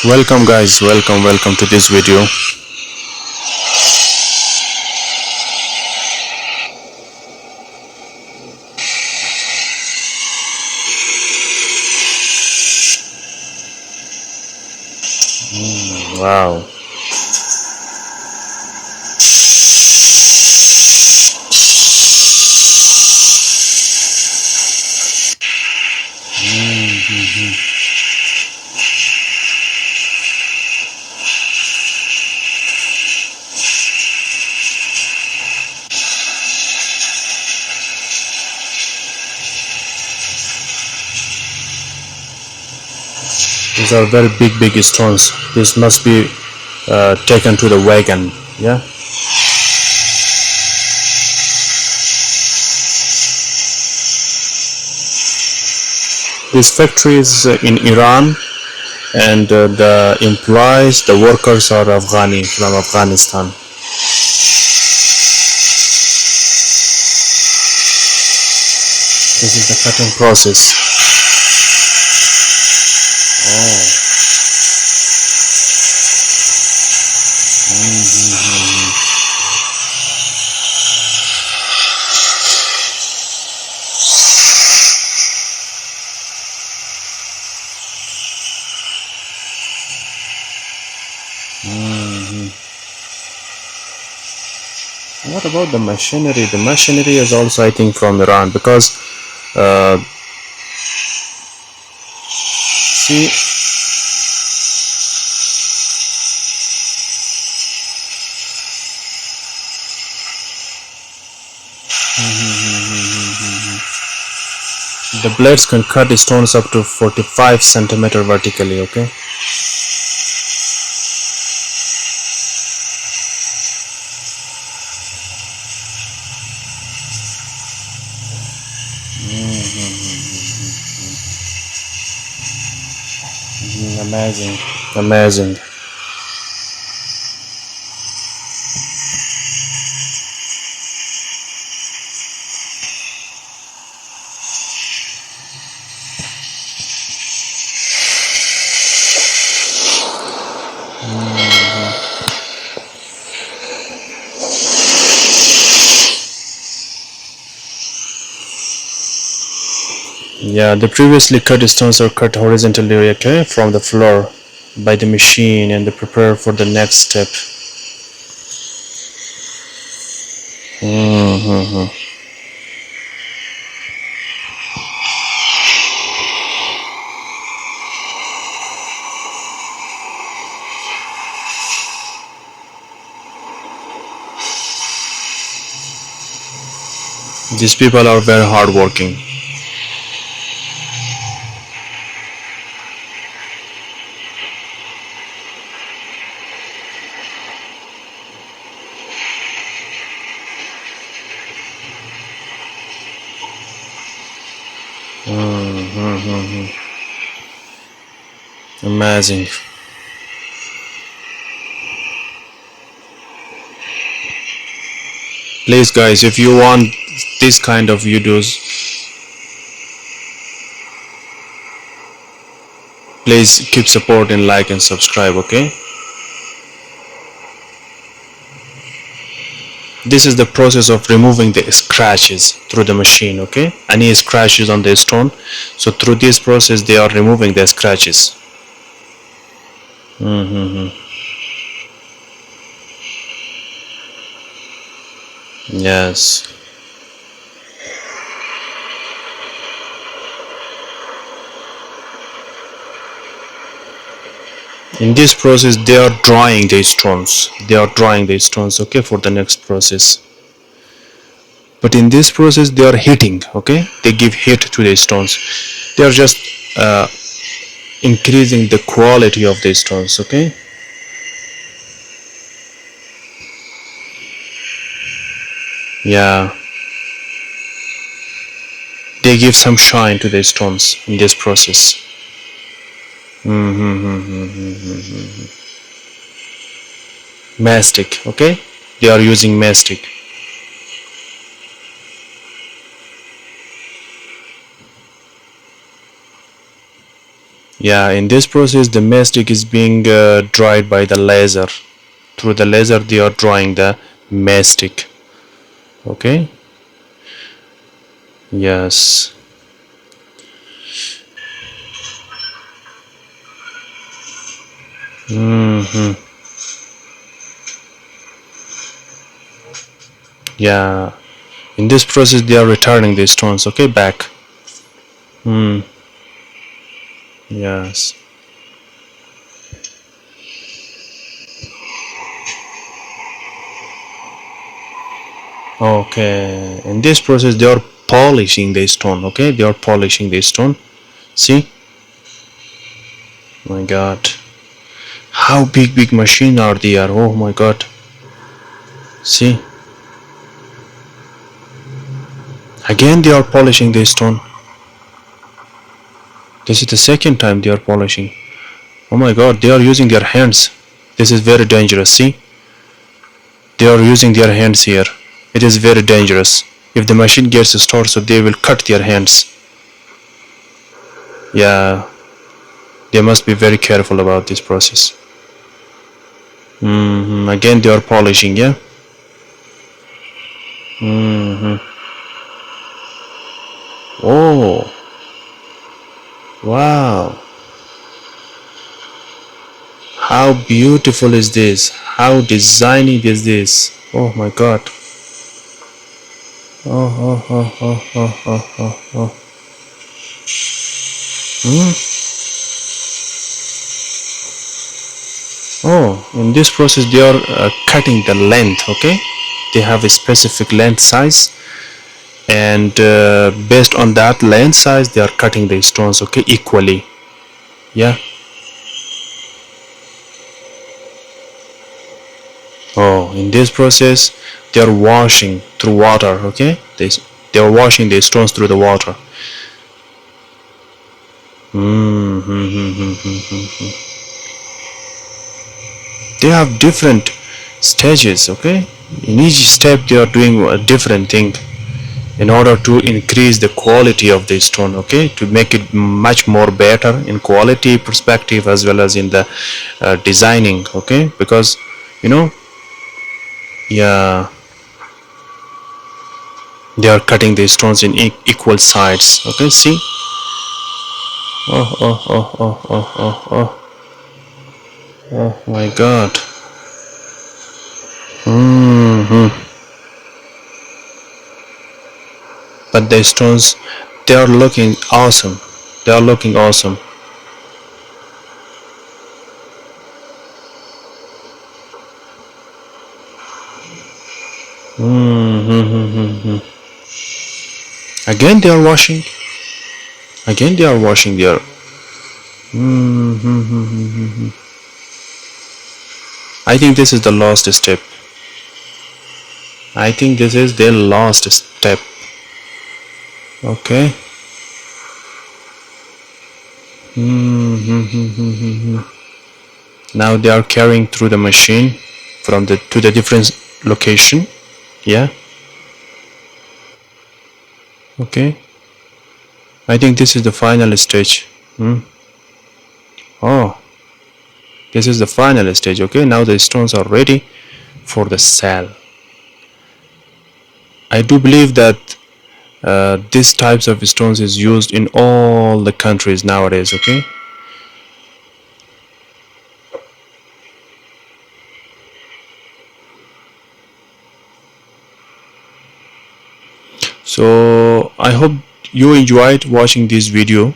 Welcome guys, welcome to this video. Wow. These are very big stones. This must be taken to the wagon. Yeah. This factory is in Iran, and the employees, the workers are Afghani from Afghanistan. This is the cutting process. What about the machinery? The machinery is also, I think, from Iran, because see, the blades can cut the stones up to 45 centimeter vertically. Okay. Amazing. Yeah, the previously cut stones are cut horizontally, okay, from the floor by the machine, and they prepare for the next step. These people are very hardworking. Amazing. Please guys, if you want this kind of videos, please keep supporting, like and subscribe. Okay, this is the process of removing the scratches through the machine. Okay, any scratches on the stone, so through this process they are removing the scratches. Yes. In this process they are drying the stones. Okay, for the next process. But in this process they are heating. Okay, they give heat to the stones. They are just increasing the quality of the stones. Okay. Yeah, they give some shine to the stones in this process. Mastic. Okay, they are using mastic. Yeah, in this process the mastic is being dried by the laser. Through the laser they are drying the mastic. Okay. Yes. Yeah, in this process they are returning the stones, okay, back. Yes. Okay, in this process they are polishing the stone, okay, they are polishing the stone. See, my god, how big machine are they are. Oh my god. See, again they are polishing the stone. This is the second time they are polishing. Oh my god, they are using their hands. This is very dangerous. See, they are using their hands here. It is very dangerous. If the machine gets stored, so they will cut their hands. Yeah, they must be very careful about this process. Again they are polishing. Yeah. Oh, wow, how beautiful is this, how designing is this. Oh my god. Oh. Oh, in this process they are cutting the length, okay, they have a specific length size, and based on that length size they are cutting the stones, okay, equally. Yeah. Oh, in this process they are washing through water, okay, they are washing the stones through the water. They have different stages, okay, in each step they are doing a different thing in order to increase the quality of the stone, okay, to make it much more better in quality perspective as well as in the designing, okay, because you know, yeah, they are cutting the stones in equal sides, okay. See. Oh my god. But the stones, they are looking awesome, they are looking awesome. Again they are washing, again they are washing their. I think this is the last step. I think this is their last step. Okay. Now they are carrying through the machine from the to the different location. Yeah. Okay. I think this is the final stage. Oh, this is the final stage. Okay, now the stones are ready for the sale. I do believe that these types of stones is used in all the countries nowadays. Okay. So I hope you enjoyed watching this video.